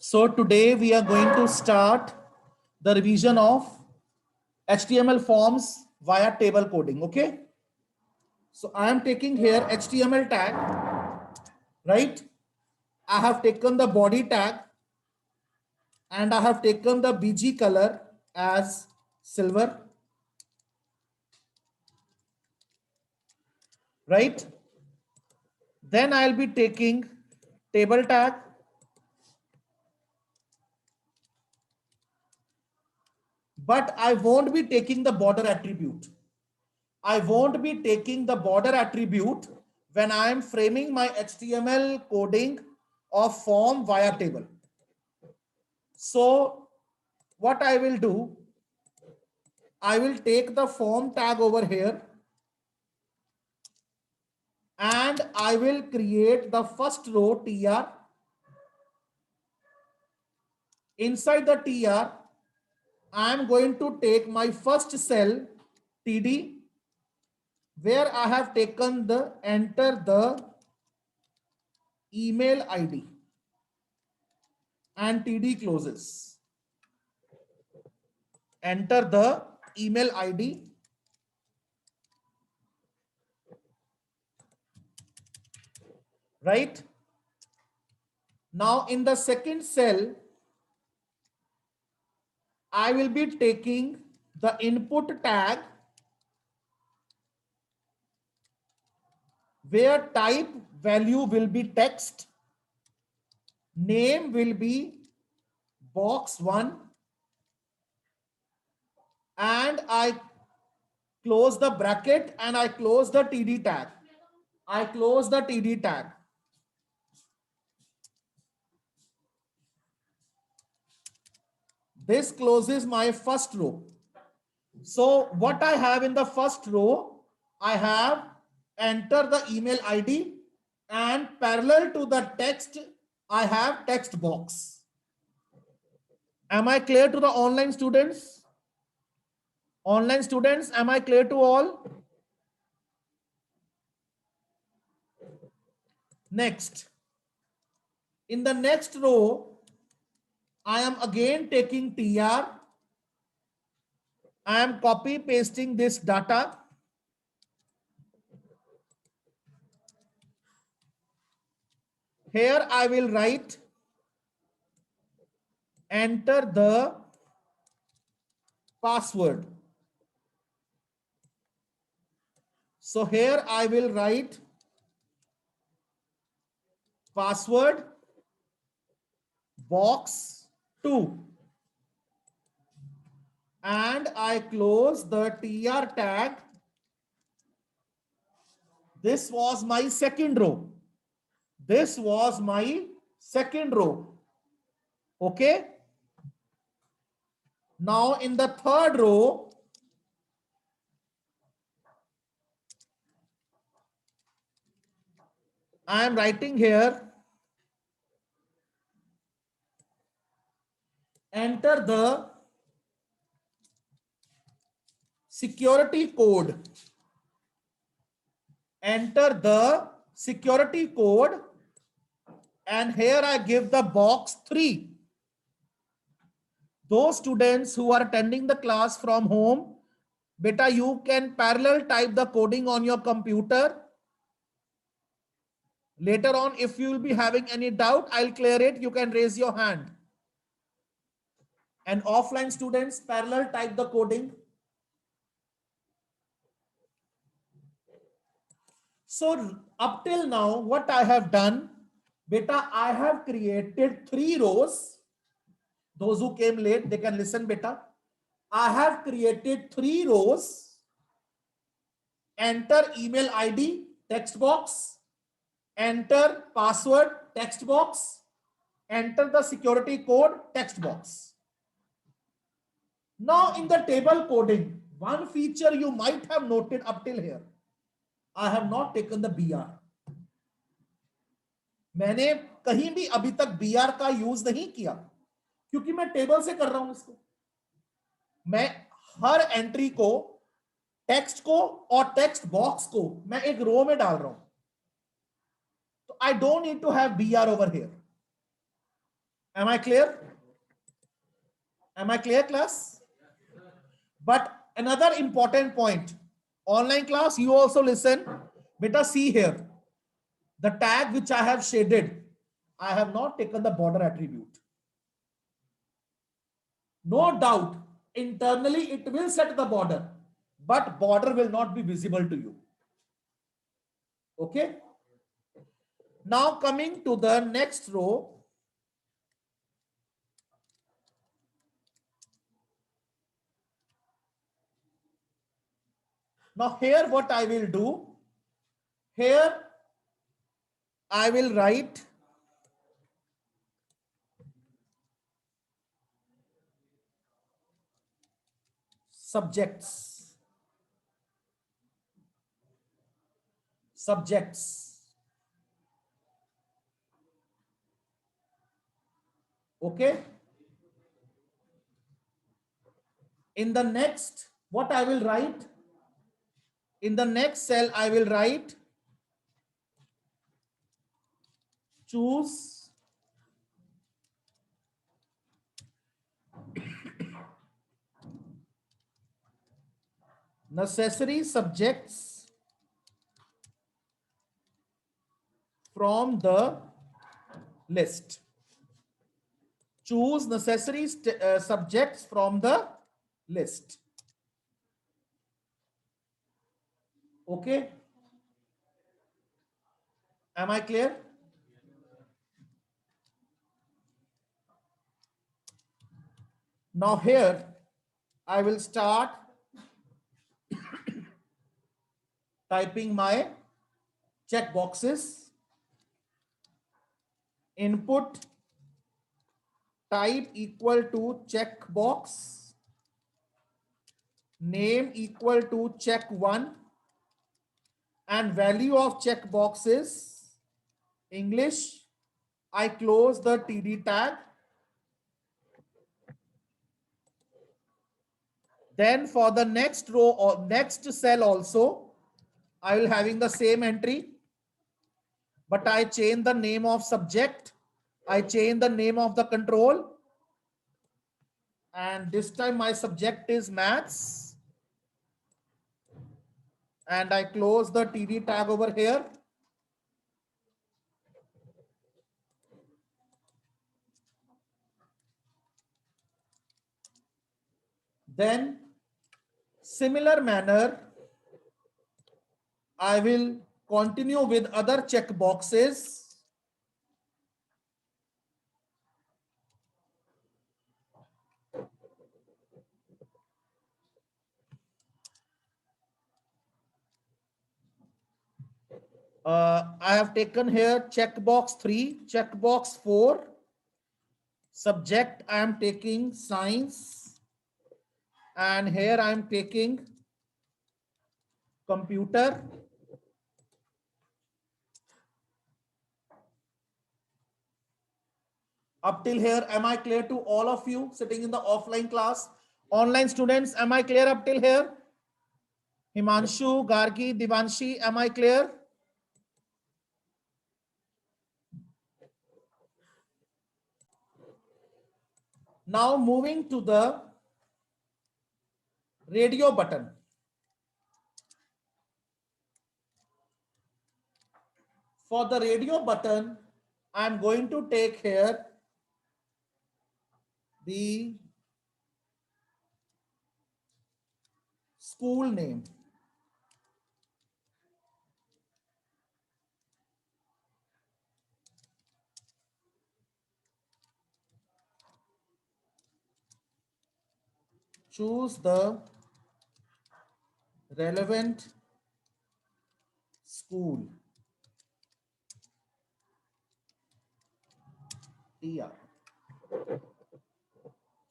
So today we are going to start the revision of HTML forms via table coding. Okay. So I am taking here HTML tag, right? I have taken the body tag and I have taken the BG color as silver, right? Then I'll be taking table tag, but I won't be taking the border attribute. I won't be taking the border attribute when I am framing my HTML coding of form via table. So what I will do, I will take the form tag over here and I will create the first row TR. Inside the TR, I am going to take my first cell TD where I have taken the enter the email ID and TD closes. Enter the email ID, right? Now in the second cell, I will be taking the input tag where type value will be text, name will be box 1, and I close the bracket and I close the TD tag. I close the TD tag. This closes my first row. So what I have in the first row, I have enter the email ID and parallel to the text, I have text box. Am I clear to the online students? Online students, am I clear to all? Next, in the next row, I am again taking TR. I am copy pasting this data. Here I will write enter the password. So here I will write password box 2 and I close the TR tag. This was my second row. This was my second row. Okay. Now in the third row, I am writing here enter the security code. Enter the security code and here I give the box 3. Those students who are attending the class from home, beta, you can parallel type the coding on your computer. Later on, if you will be having any doubt, I'll clear it. You can raise your hand. And offline students, parallel type the coding. So up till now, what I have done, beta, I have created 3 rows. Those who came late, they can listen, beta. I have created 3 rows. Enter email ID, text box. Enter password, text box. Enter the security code, text box. Now in the table coding, one feature you might have noted up till here. I have not taken the BR. मैंने कहीं भी अभी तक BR का use नहीं किया क्योंकि मैं टेबल से कर रहा हूं इसको. मैं हर एंट्री को, टेक्स्ट को और टेक्स्ट बॉक्स को मैं एक रो में डाल रहा हूं. तो I don't need to have BR over here. Am I clear? Am I clear, class? But another important point, online class, you also listen. Beta, see here, the tag which I have shaded, I have not taken the border attribute. No doubt, internally it will set the border, but border will not be visible to you. Okay. Now coming to the next row. Now here what I will do, here I will write subjects. Okay. In the next, what I will write? In the next cell, I will write choose necessary subjects from the list. Choose necessary subjects from the list. Okay. Am I clear? Now here, I will start typing my check boxes. Input type equal to checkbox. Name equal to check1. And value of checkbox is English. I close the TD tag. Then for the next row or next cell also, I will having the same entry, but I change the name of subject. I change the name of the control. And this time my subject is maths. And I close the TD tag over here. Then similar manner, I will continue with other check boxes. I have taken here checkbox 3, checkbox 4. Subject, I am taking science. And here I am taking computer. Up till here, am I clear to all of you sitting in the offline class? Online students, am I clear up till here? Himanshu, Gargi, Divanshi, am I clear? Now moving to the radio button. For the radio button, I'm going to take here the school name. Choose the relevant school. Yeah.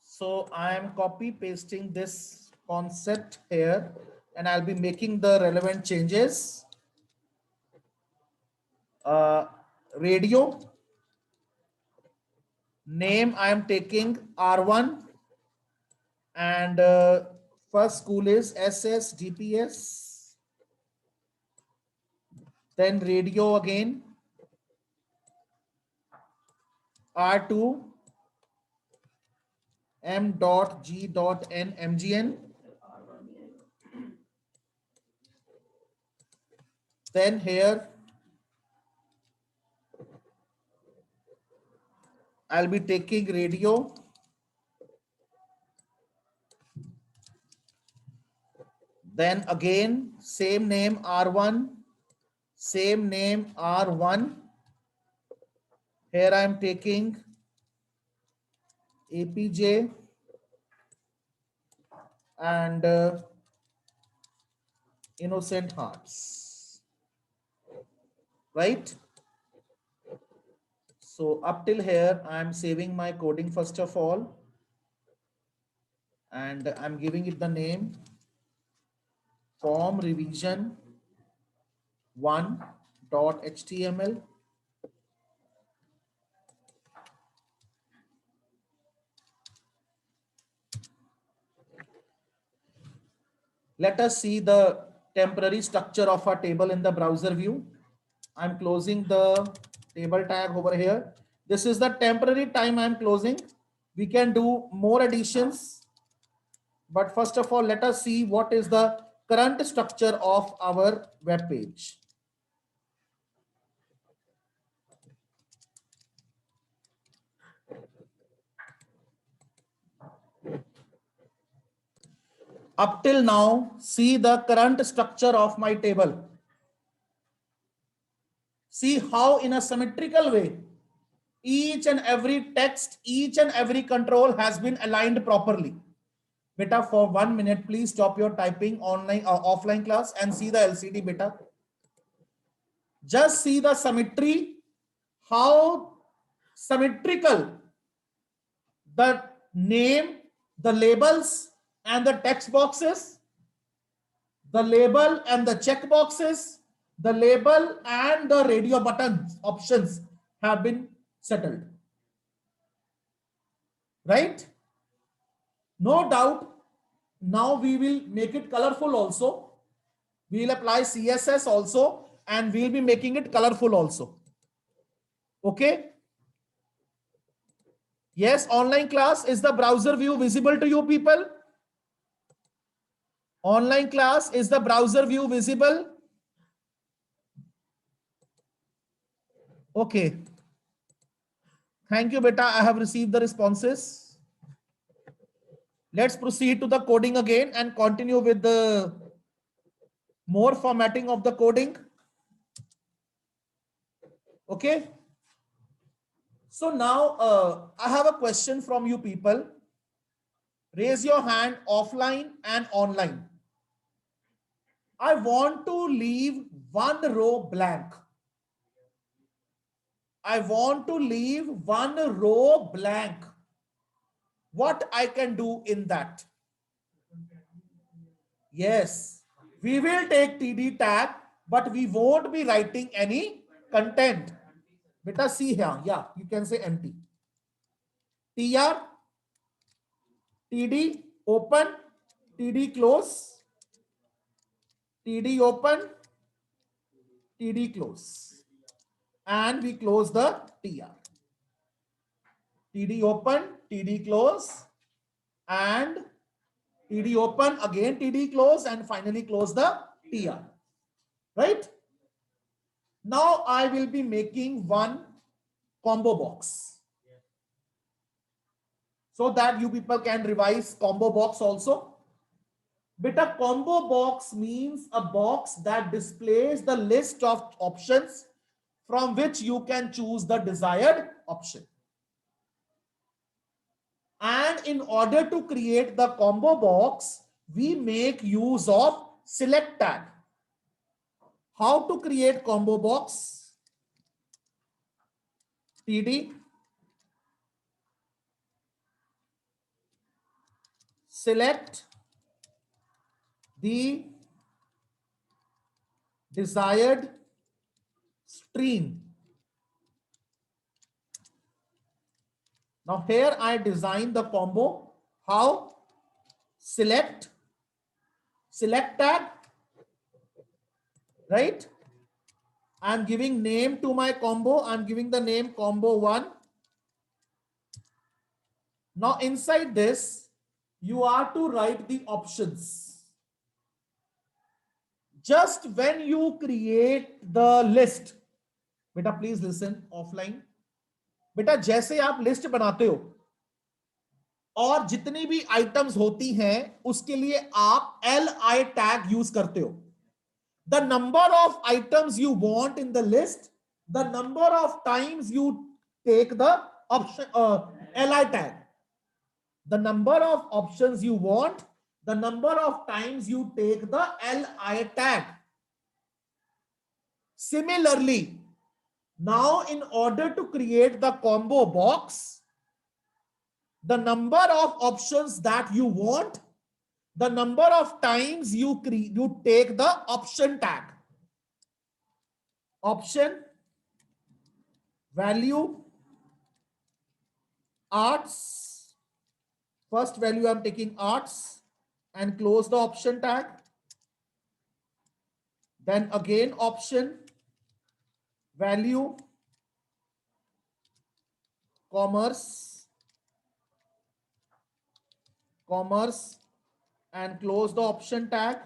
So I am copy pasting this concept here and I'll be making the relevant changes. Radio name I am taking R1 and first school is SSDPS. Then radio again R2 m.g.n mgn. Then here I'll be taking radio. Then again, same name R1, same name R1. Here I am taking APJ and Innocent Hearts, right? So up till here, I'm saving my coding first of all, and I'm giving it the name form revision 1.html. Let us see the temporary structure of a table in the browser view. I'm closing the table tag over here. This is the temporary time I'm closing. We can do more additions. But first of all, let us see what is the current structure of our web page. Up till now, see the current structure of my table. See how in a symmetrical way, each and every text, each and every control has been aligned properly. Beta, for 1 minute, please stop your typing online or offline class and see the LCD, beta. Just see the symmetry, how symmetrical the name, the labels and the text boxes, the label and the check boxes, the label and the radio buttons options have been settled. Right? No doubt. Now we will make it colorful also. We will apply CSS also, and we'll be making it colorful also. Okay. Yes, online class, is the browser view visible to you people? Online class, is the browser view visible? Okay. Thank you, beta. I have received the responses. Let's proceed to the coding again and continue with the more formatting of the coding. Okay. So now I have a question from you people. Raise your hand offline and online. I want to leave one row blank. I want to leave one row blank. What I can do in that? Yes, we will take TD tag, but we won't be writing any content. Beta, see here. Yeah, you can say empty. TR, TD open, TD close, TD open, TD close, and we close the TR. TD open, TD close, and TD open, again TD close, and finally close the TR. Right? Now I will be making one combo box so that you people can revise combo box also. But a combo box means a box that displays the list of options from which you can choose the desired option. And in order to create the combo box, we make use of select tag. How to create combo box? TD select the desired string. Now here I design the combo. How? Select tag, right? I'm giving name to my combo. I'm giving the name combo 1. Now inside this, you are to write the options. Just when you create the list, beta please listen offline. बेटा जैसे आप list बनाते हो और जितनी भी items होती हैं उसके लिए आप LI टैग यूज करते हो. The number of items you want in the list, the number of times you take the option LI tag, the number of options you want, the number of times you take the LI tag. Similarly, now in order to create the combo box, the number of options that you want, the number of times you take the option tag. Option, value, arts. First value I'm taking arts and close the option tag. Then again option, value, commerce, commerce and close the option tag.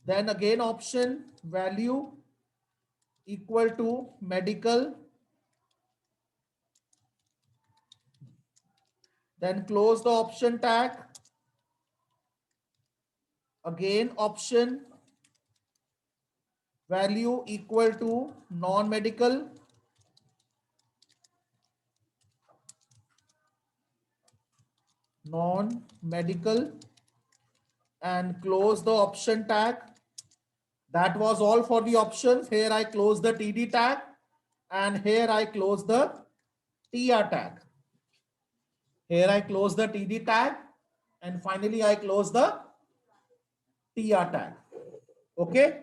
Then again option, value equal to medical. Then close the option tag. Again option, value equal to non-medical. Non-medical and close the option tag. That was all for the options. Here I close the TD tag and here I close the TR tag. Here I close the TD tag and finally I close the TR tag. Okay.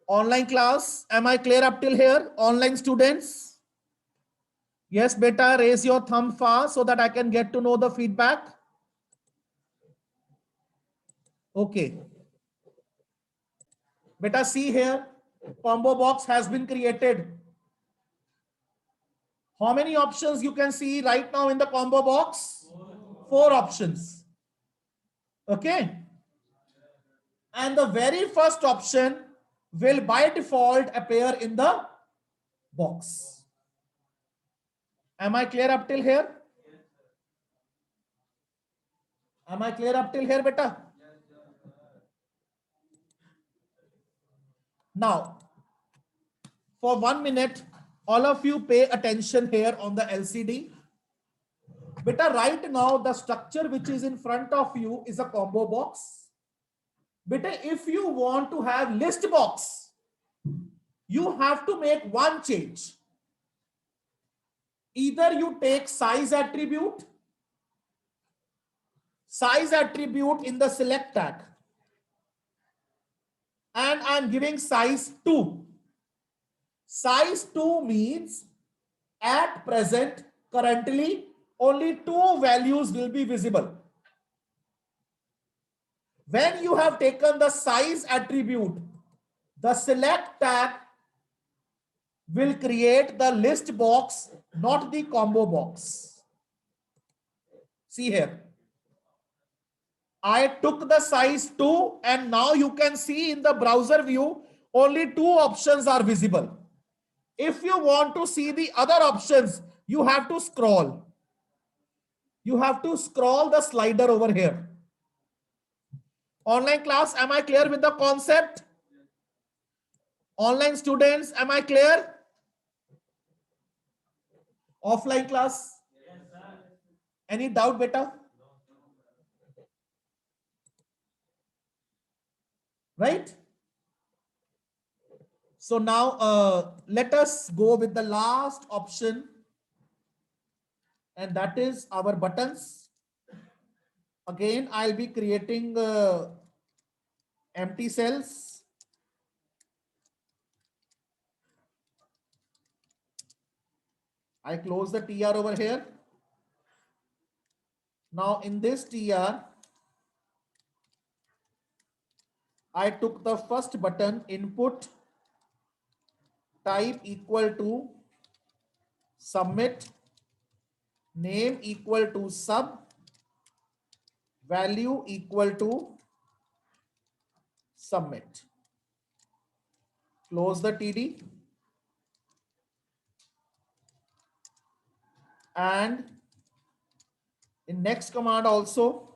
Online class, am I clear up till here? Online students? Yes, beta, raise your thumb fast so that I can get to know the feedback. Okay. Beta, see here, combo box has been created. How many options you can see right now in the combo box? 4 options. Okay. And the very first option will by default appear in the box. Am I clear up till here? Am I clear up till here, beta? Now, for 1 minute, all of you pay attention here on the LCD. Beta, right now, the structure which is in front of you is a combo box. Beta, if you want to have list box, you have to make one change. Either you take size attribute in the select tag, and I'm giving size 2. Size 2 means at present, currently, only 2 values will be visible. When you have taken the size attribute, the select tag will create the list box, not the combo box. See here. I took the size 2 and now you can see in the browser view, only 2 options are visible. If you want to see the other options, you have to scroll. You have to scroll the slider over here. Online class, am I clear with the concept? Online students, am I clear? Offline class? Yes, sir. Any doubt, beta? Right? So now let us go with the last option, and that is our buttons. Again, I'll be creating empty cells. I close the TR over here. Now in this TR, I took the first button, input, type equal to submit. name equal to sub, value equal to submit. Close the TD. And in next command also,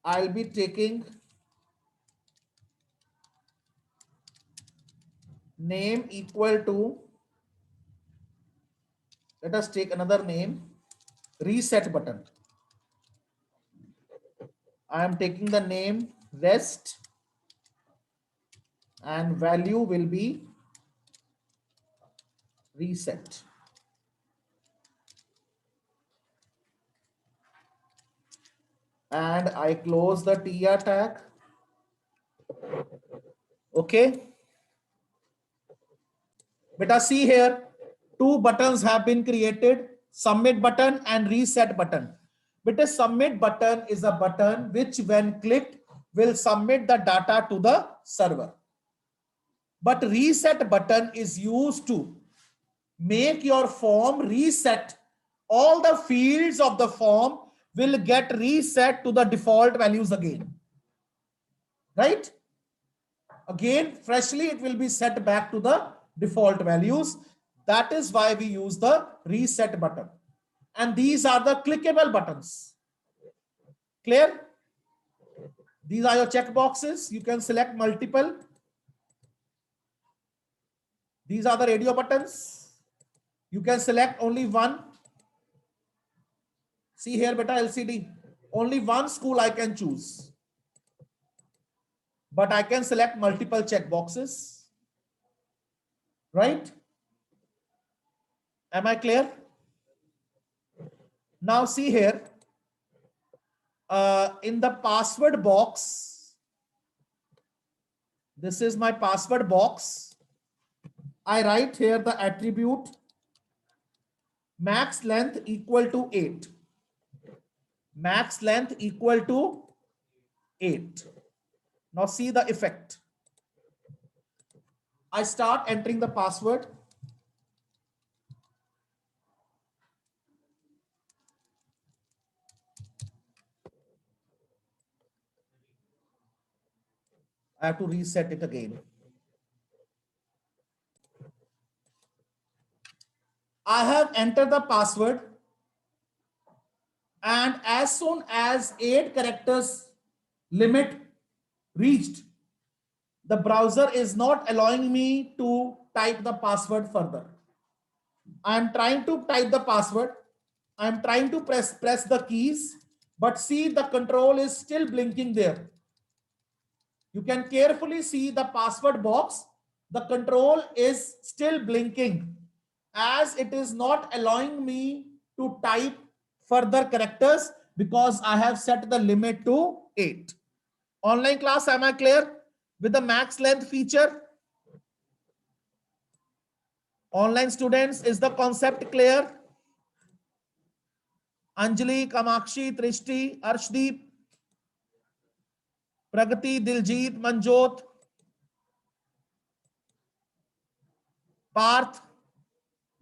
I'll be taking name equal to, let us take another name, reset button. I am taking the name rest and value will be reset. And I close the TR tag. Okay. Beta, see here, two buttons have been created, submit button and reset button. Beta, submit button is a button which when clicked will submit the data to the server. But reset button is used to make your form reset. All the fields of the form will get reset to the default values again. Right? Again, freshly, it will be set back to the default values. That is why we use the reset button. And these are the clickable buttons. Clear? These are your check boxes. You can select multiple. These are the radio buttons. You can select only one. See here, beta LCD. Only one school I can choose. But I can select multiple check boxes. Right? Am I clear? Now see here. In the password box, this is my password box. I write here the attribute max length equal to 8. Max length equal to 8. Now see the effect. I start entering the password. I have to reset it again. I have entered the password, and as soon as 8 characters limit reached, the browser is not allowing me to type the password further. I am trying to type the password. I am trying to press the keys, but see the control is still blinking there. You can carefully see the password box. The control is still blinking as it is not allowing me to type further characters because I have set the limit to 8. Online class, am I clear with the max length feature? Online students, is the concept clear? Anjali, Kamakshi, Trishti, Arshdeep, Pragati, Diljit, Manjot, Parth,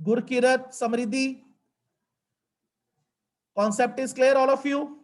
Gurkirat, Samriddhi. Concept is clear, all of you?